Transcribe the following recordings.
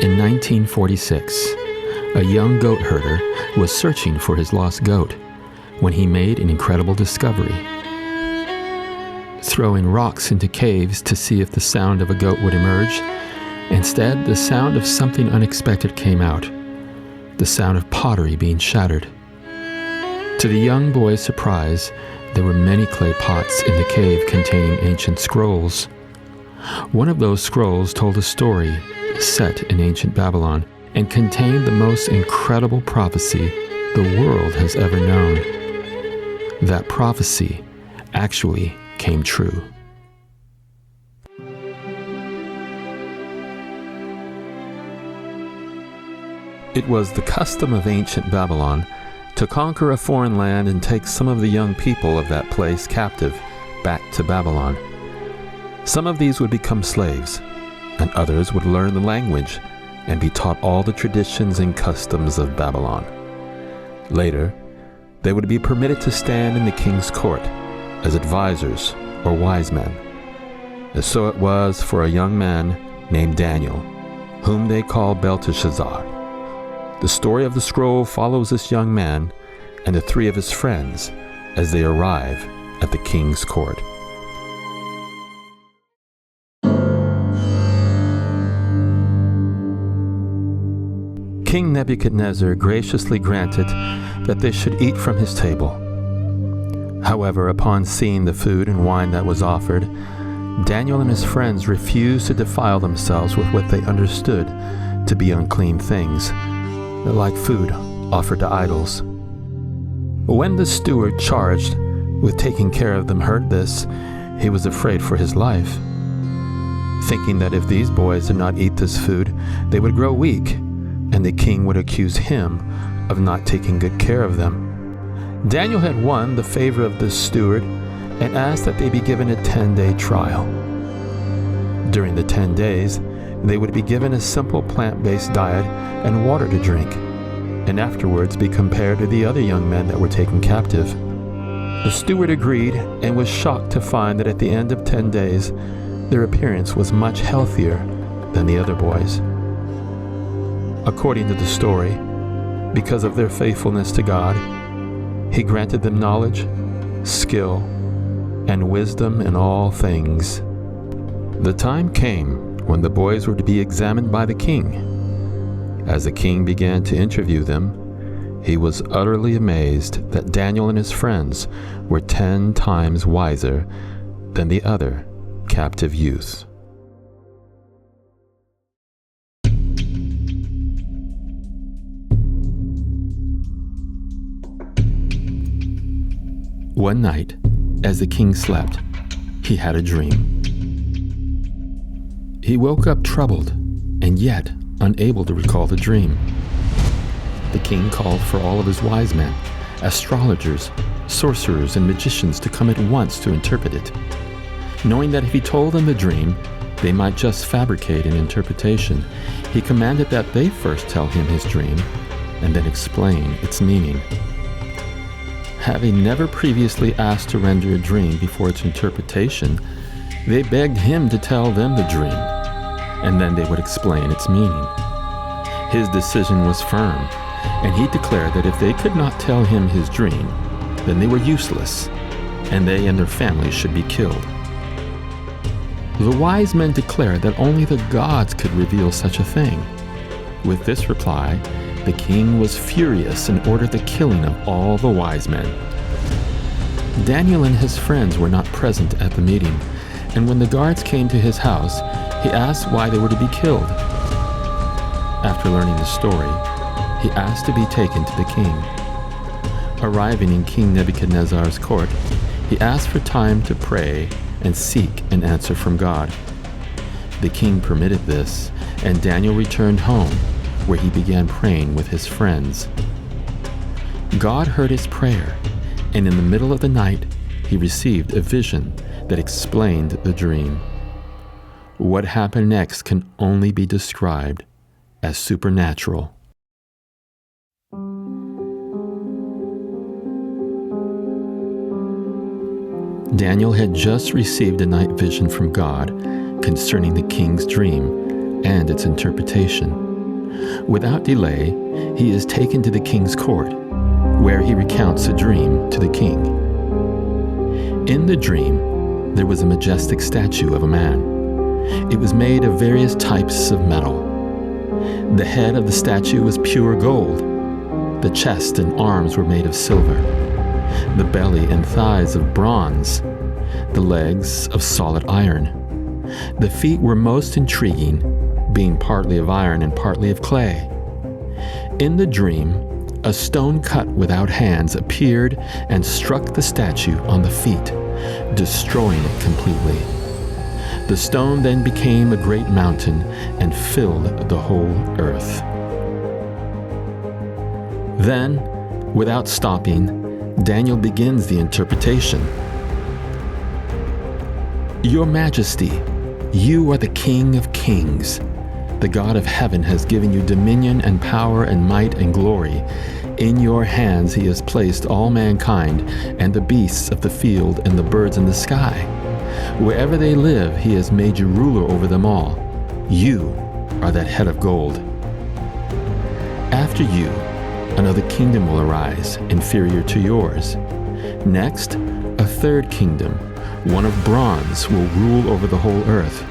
In 1946, a young goat herder was searching for his lost goat when he made an incredible discovery. Throwing rocks into caves to see if the sound of a goat would emerge, instead the sound of something unexpected came out, the sound of pottery being shattered. To the young boy's surprise, there were many clay pots in the cave containing ancient scrolls. One of those scrolls told a story set in ancient Babylon and contained the most incredible prophecy the world has ever known. That prophecy actually came true. It was the custom of ancient Babylon to conquer a foreign land and take some of the young people of that place captive back to Babylon. Some of these would become slaves, and others would learn the language and be taught all the traditions and customs of Babylon. Later, they would be permitted to stand in the king's court as advisors or wise men. And so it was for a young man named Daniel, whom they called Belteshazzar. The story of the scroll follows this young man and the three of his friends as they arrive at the king's court. King Nebuchadnezzar graciously granted that they should eat from his table. However, upon seeing the food and wine that was offered, Daniel and his friends refused to defile themselves with what they understood to be unclean things, like food offered to idols. When the steward charged with taking care of them heard this, he was afraid for his life, thinking that if these boys did not eat this food, they would grow weak, and the king would accuse him of not taking good care of them. Daniel had won the favor of this steward and asked that they be given a 10-day trial. During the 10 days, they would be given a simple plant-based diet and water to drink, and afterwards be compared to the other young men that were taken captive. The steward agreed and was shocked to find that at the end of 10 days, their appearance was much healthier than the other boys. According to the story, because of their faithfulness to God, He granted them knowledge, skill, and wisdom in all things. The time came when the boys were to be examined by the king. As the king began to interview them, he was utterly amazed that Daniel and his friends were 10 times wiser than the other captive youths. One night, as the king slept, he had a dream. He woke up troubled and yet unable to recall the dream. The king called for all of his wise men, astrologers, sorcerers, and magicians to come at once to interpret it, knowing that if he told them the dream, they might just fabricate an interpretation. He commanded that they first tell him his dream and then explain its meaning. Having never previously asked to render a dream before its interpretation, they begged him to tell them the dream, and then they would explain its meaning. His decision was firm, and he declared that if they could not tell him his dream, then they were useless, and they and their families should be killed. The wise men declared that only the gods could reveal such a thing. With this reply, the king was furious and ordered the killing of all the wise men. Daniel and his friends were not present at the meeting, and when the guards came to his house, he asked why they were to be killed. After learning the story, he asked to be taken to the king. Arriving in King Nebuchadnezzar's court, he asked for time to pray and seek an answer from God. The king permitted this, and Daniel returned home, where he began praying with his friends. God heard his prayer, and in the middle of the night, he received a vision that explained the dream. What happened next can only be described as supernatural. Daniel had just received a night vision from God concerning the king's dream and its interpretation. Without delay, he is taken to the king's court, where he recounts a dream to the king. In the dream, there was a majestic statue of a man. It was made of various types of metal. The head of the statue was pure gold. The chest and arms were made of silver. The belly and thighs of bronze. The legs of solid iron. The feet were most intriguing, being partly of iron and partly of clay. In the dream, a stone cut without hands appeared and struck the statue on the feet, destroying it completely. The stone then became a great mountain and filled the whole earth. Then, without stopping, Daniel begins the interpretation. Your Majesty, you are the King of Kings. The God of heaven has given you dominion and power and might and glory. In your hands he has placed all mankind and the beasts of the field and the birds in the sky. Wherever they live, he has made you ruler over them all. You are that head of gold. After you, another kingdom will arise, inferior to yours. Next, a third kingdom, one of bronze, will rule over the whole earth.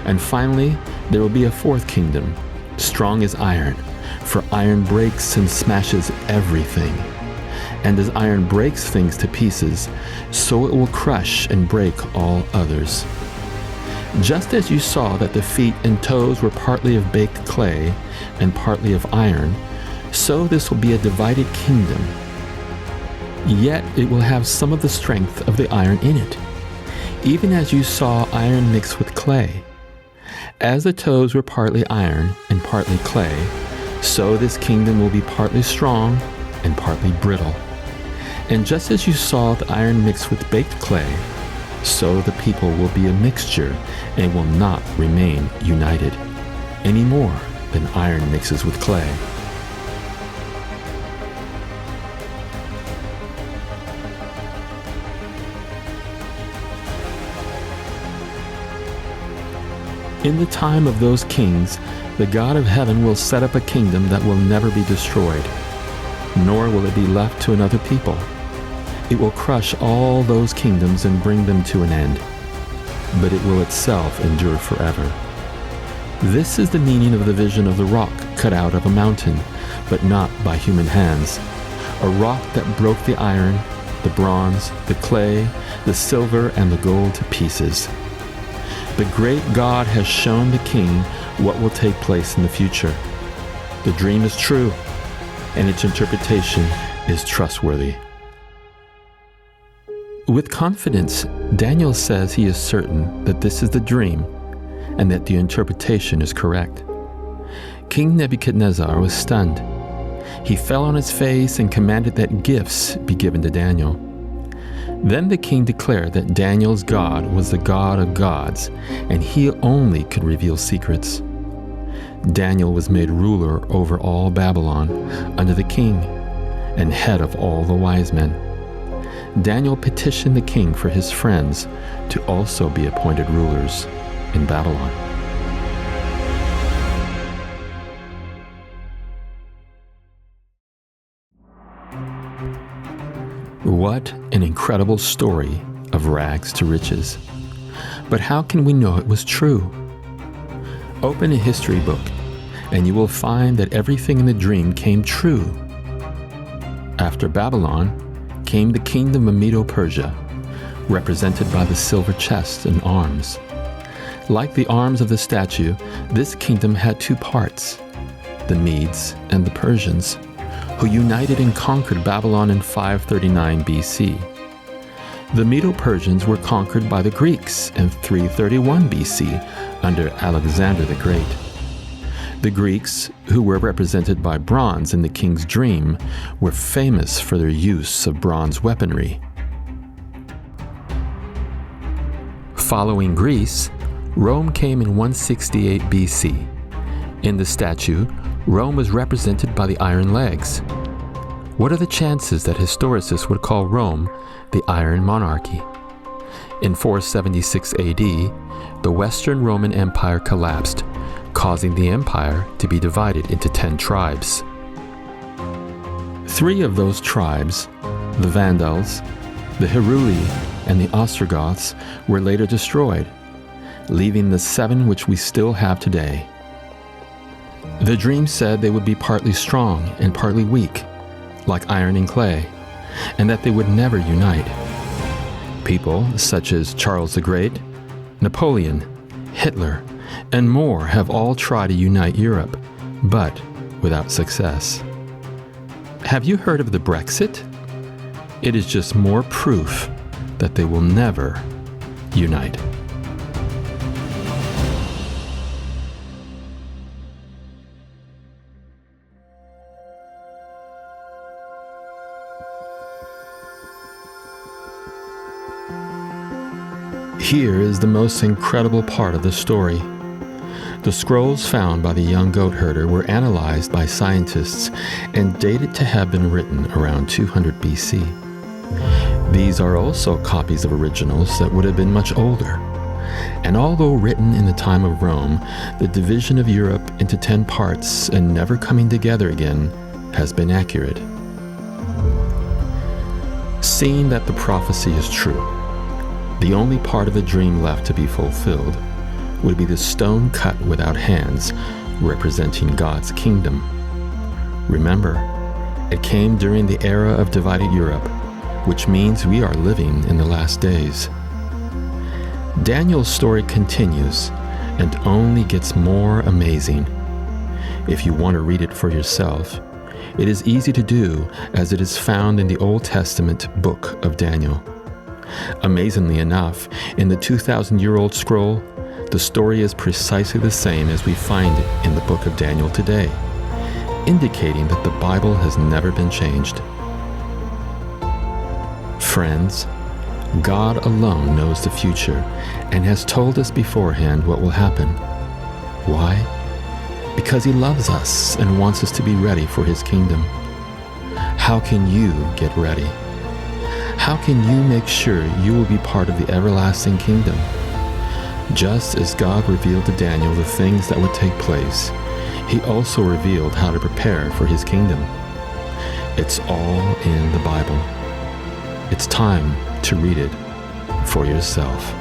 And finally, there will be a fourth kingdom, strong as iron, for iron breaks and smashes everything. And as iron breaks things to pieces, so it will crush and break all others. Just as you saw that the feet and toes were partly of baked clay and partly of iron, so this will be a divided kingdom. Yet it will have some of the strength of the iron in it, even as you saw iron mixed with clay. As the toes were partly iron and partly clay, so this kingdom will be partly strong and partly brittle. And just as you saw the iron mixed with baked clay, so the people will be a mixture and will not remain united, any more than iron mixes with clay. In the time of those kings, the God of heaven will set up a kingdom that will never be destroyed, nor will it be left to another people. It will crush all those kingdoms and bring them to an end, but it will itself endure forever. This is the meaning of the vision of the rock cut out of a mountain, but not by human hands, a rock that broke the iron, the bronze, the clay, the silver, and the gold to pieces. The great God has shown the king what will take place in the future. The dream is true, and its interpretation is trustworthy. With confidence, Daniel says he is certain that this is the dream and that the interpretation is correct. King Nebuchadnezzar was stunned. He fell on his face and commanded that gifts be given to Daniel. Then the king declared that Daniel's God was the God of gods, and he only could reveal secrets. Daniel was made ruler over all Babylon under the king, and head of all the wise men. Daniel petitioned the king for his friends to also be appointed rulers in Babylon. What an incredible story of rags to riches. But how can we know it was true? Open a history book, and you will find that everything in the dream came true. After Babylon came the kingdom of Medo-Persia, represented by the silver chest and arms. Like the arms of the statue, this kingdom had two parts, the Medes and the Persians, who united and conquered Babylon in 539 BC. The Medo-Persians were conquered by the Greeks in 331 BC under Alexander the Great. The Greeks, who were represented by bronze in the king's dream, were famous for their use of bronze weaponry. Following Greece, Rome came in 168 BC. In the statue, Rome was represented by the iron legs. What are the chances that historicists would call Rome the Iron Monarchy? In 476 AD, the Western Roman Empire collapsed, causing the empire to be divided into 10 tribes. 3 of those tribes, the Vandals, the Heruli, and the Ostrogoths, were later destroyed, leaving the 7 which we still have today. The dream said they would be partly strong and partly weak, like iron and clay, and that they would never unite. People such as Charles the Great, Napoleon, Hitler, and more have all tried to unite Europe, but without success. Have you heard of the Brexit? It is just more proof that they will never unite. Here is the most incredible part of the story. The scrolls found by the young goat herder were analyzed by scientists and dated to have been written around 200 BC. These are also copies of originals that would have been much older. And although written in the time of Rome, the division of Europe into 10 parts and never coming together again has been accurate. Seeing that the prophecy is true, the only part of the dream left to be fulfilled would be the stone cut without hands, representing God's kingdom. Remember, it came during the era of divided Europe, which means we are living in the last days. Daniel's story continues and only gets more amazing. If you want to read it for yourself, it is easy to do as it is found in the Old Testament book of Daniel. Amazingly enough, in the 2,000-year-old scroll, the story is precisely the same as we find it in the book of Daniel today, indicating that the Bible has never been changed. Friends, God alone knows the future and has told us beforehand what will happen. Why? Because He loves us and wants us to be ready for His kingdom. How can you get ready? How can you make sure you will be part of the everlasting kingdom? Just as God revealed to Daniel the things that would take place, He also revealed how to prepare for His kingdom. It's all in the Bible. It's time to read it for yourself.